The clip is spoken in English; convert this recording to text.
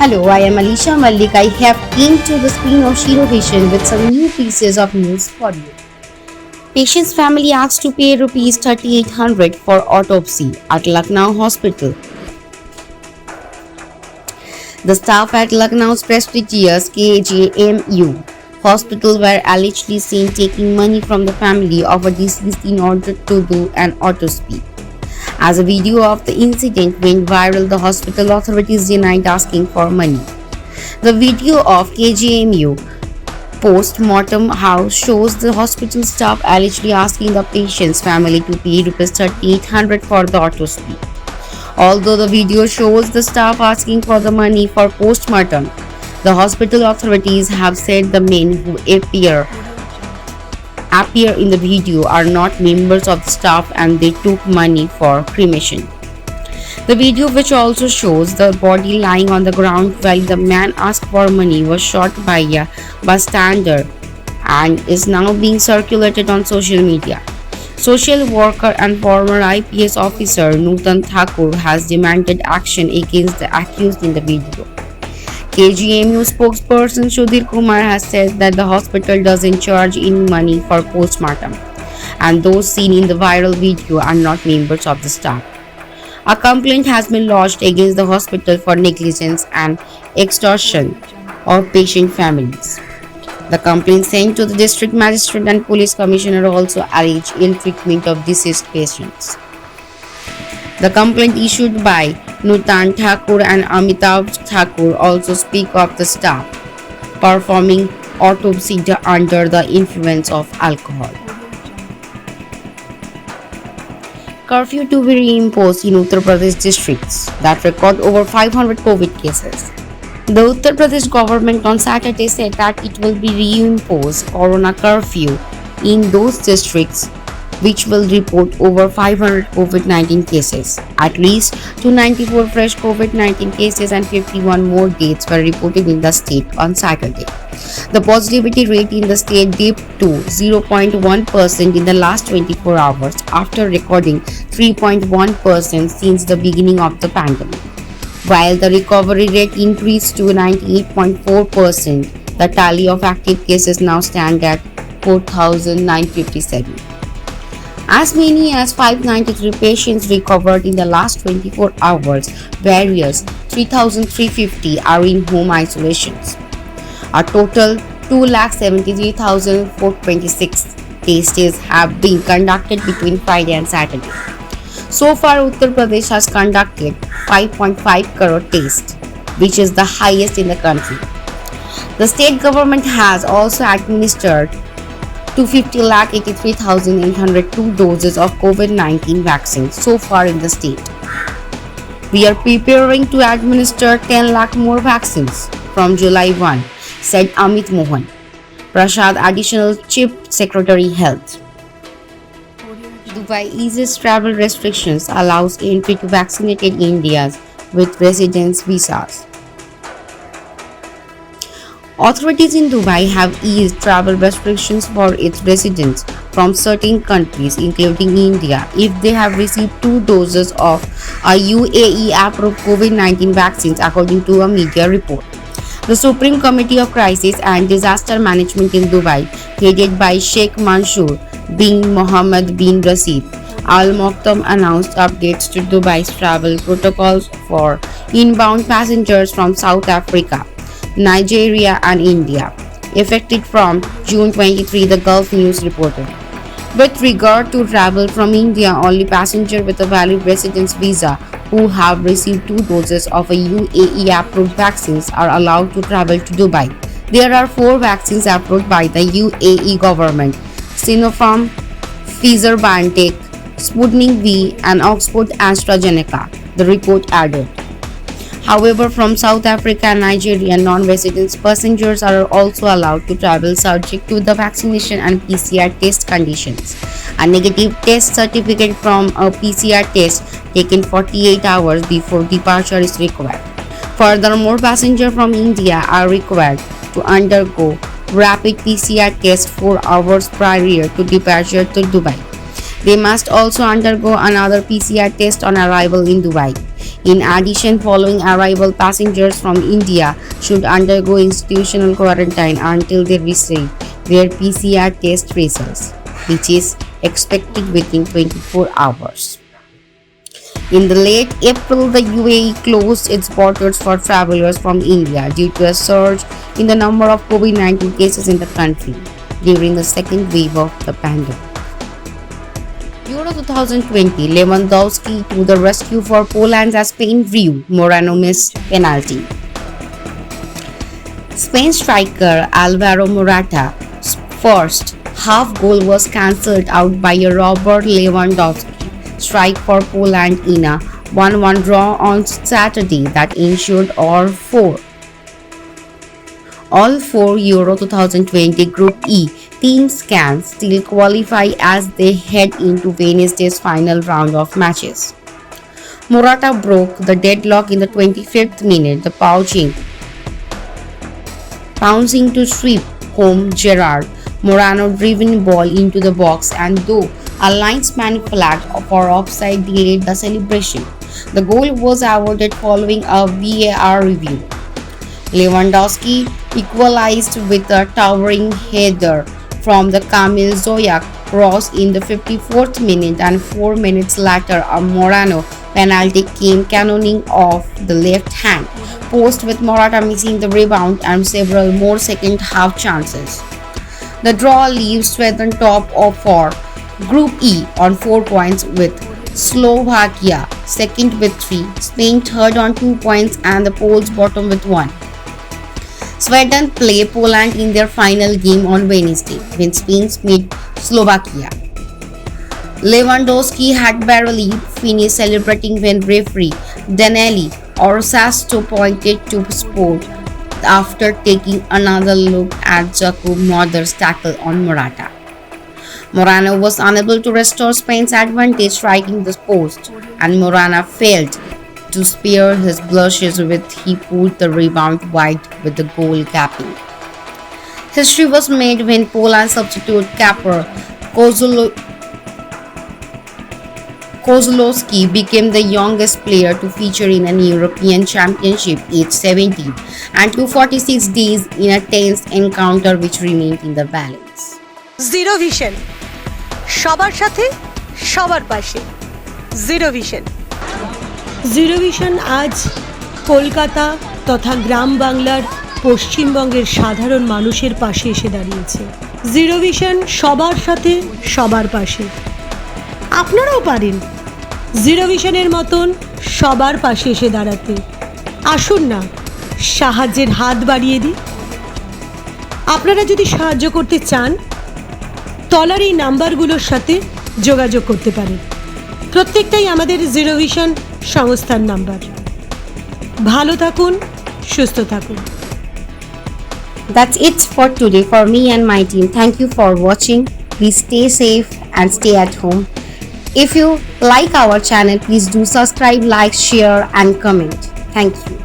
Hello, I am Alisha Malik. I have came to the screen of Shiro Vision with some new pieces of news for you. Patient's family asked to pay rupees 3800 for autopsy at Lucknow Hospital. The staff at Lucknow's prestigious KJMU hospital were allegedly seen taking money from the family of a deceased in order to do an autopsy. As a video of the incident went viral, the hospital authorities denied asking for money. The video of KGMU post-mortem house shows the hospital staff allegedly asking the patient's family to pay Rs 3800 for the autopsy. Although the video shows the staff asking for the money for post-mortem, the hospital authorities have said the men who appear in the video are not members of the staff and they took money for cremation. The video, which also shows the body lying on the ground while the man asked for money, was shot by a bystander and is now being circulated on social media. Social worker and former IPS officer Nutan Thakur has demanded action against the accused in the video. KGMU spokesperson Sudhir Kumar has said that the hospital doesn't charge any money for postmortem, and those seen in the viral video are not members of the staff. A complaint has been lodged against the hospital for negligence and extortion of patient families. The complaint sent to the district magistrate and police commissioner also alleged ill treatment of deceased patients. The complaint issued by Nutan Thakur and Amitabh Thakur also speak of the staff performing autopsy under the influence of alcohol. Curfew to be reimposed in Uttar Pradesh districts that record over 500 COVID cases. The Uttar Pradesh government on Saturday said that it will be reimposed corona curfew in those districts which will report over 500 COVID-19 cases. At least 294 fresh COVID-19 cases and 51 more deaths were reported in the state on Saturday. The positivity rate in the state dipped to 0.1% in the last 24 hours after recording 3.1% since the beginning of the pandemic. While the recovery rate increased to 98.4%, the tally of active cases now stands at 4,957. As many as 593 patients recovered in the last 24 hours, whereas 3,350 are in home isolations. A total 2,73,426 tests have been conducted between Friday and Saturday. So far, Uttar Pradesh has conducted 5.5 crore tests, which is the highest in the country. The state government has also administered 250,83,802 doses of COVID-19 vaccine so far in the state. We are preparing to administer 10 lakh more vaccines from July 1, said Amit Mohan Prasad, Additional Chief Secretary Health. Dubai eases travel restrictions, allows entry to vaccinated Indians with residence visas. Authorities in Dubai have eased travel restrictions for its residents from certain countries, including India, if they have received 2 doses of a UAE-approved COVID-19 vaccines, according to a media report. The Supreme Committee of Crisis and Disaster Management in Dubai, headed by Sheikh Mansour bin Mohammed bin Rashid Al Maktoum, announced updates to Dubai's travel protocols for inbound passengers from South Africa, Nigeria and India, effective from June 23, the Gulf News reported. With regard to travel from India, only passengers with a valid residence visa who have received 2 doses of a UAE-approved vaccines are allowed to travel to Dubai. There are 4 vaccines approved by the UAE government: Sinopharm, Pfizer-BioNTech, Sputnik V and Oxford AstraZeneca, the report added. However, from South Africa and Nigeria, non-resident passengers are also allowed to travel subject to the vaccination and PCR test conditions. A negative test certificate from a PCR test taken 48 hours before departure is required. Furthermore, passengers from India are required to undergo rapid PCR test 4 hours prior to departure to Dubai. They must also undergo another PCR test on arrival in Dubai. In addition, following arrival, passengers from India should undergo institutional quarantine until they receive their PCR test results, which is expected within 24 hours. In the late April, the UAE closed its borders for travelers from India due to a surge in the number of COVID-19 cases in the country during the second wave of the pandemic. Euro 2020, Lewandowski to the rescue for Poland as Spain drew, Morano missed penalty. Spain striker Alvaro Morata's first half goal was cancelled out by a Robert Lewandowski strike for Poland in a 1-1 draw on Saturday that ensured all four Euro 2020 Group E teams can still qualify as they head into Wednesday's final round of matches. Morata broke the deadlock in the 25th minute, the pouncing to sweep home Gerard Morano driven ball into the box, and though a linesman flag for offside delayed the celebration, the goal was awarded following a VAR review. Lewandowski equalized with a towering header from the Kamil Ziyech cross in the 54th minute, and 4 minutes later a Morano penalty came cannoning off the left hand post with Morata missing the rebound and several more second half chances. The draw leaves Sweden top of for Group E on 4 points with Slovakia second with 3, Spain third on 2 points, and the Poles bottom with 1. Sweden play Poland in their final game on Wednesday when Spain meet Slovakia. Lewandowski had barely finished celebrating when referee Daniele Orsasto pointed to sport after taking another look at Jakub Moder's tackle on Morata. Morano was unable to restore Spain's advantage striking the post, and Morata failed to spare his blushes with he put the rebound wide with the goal gapping. History was made when Poland substitute Kacper Kozłowski became the youngest player to feature in an European Championship aged 17 and 246 days in a tense encounter which remained in the balance. Zero Vision, সবার সাথে সবার পাশে। Zero vision আজ কলকাতা তথা গ্রাম বাংলার পশ্চিমবঙ্গের সাধারণ মানুষের পাশে এসে দাঁড়িয়েছে। জিরো ভিশন সবার সাথে সবার পাশে। আপনারাও পারেন জিরো ভিশনের মতন সবার পাশে এসে দাঁড়াতে। আসুন না সাহায্যের হাত বাড়িয়ে দিই। আপনারা যদি সাহায্য করতে চান তলার এই নাম্বারগুলোর সাথে যোগাযোগ করতে পারেন। প্রত্যেকটাই আমাদের জিরো ভিশন সংস্থার নাম্বার। ভালো থাকুন, সুস্থ থাকুন। That's it for today for me and my team. Thank you for watching. Please stay safe and stay at home. If you like our channel, please do subscribe, like, share and comment. Thank you.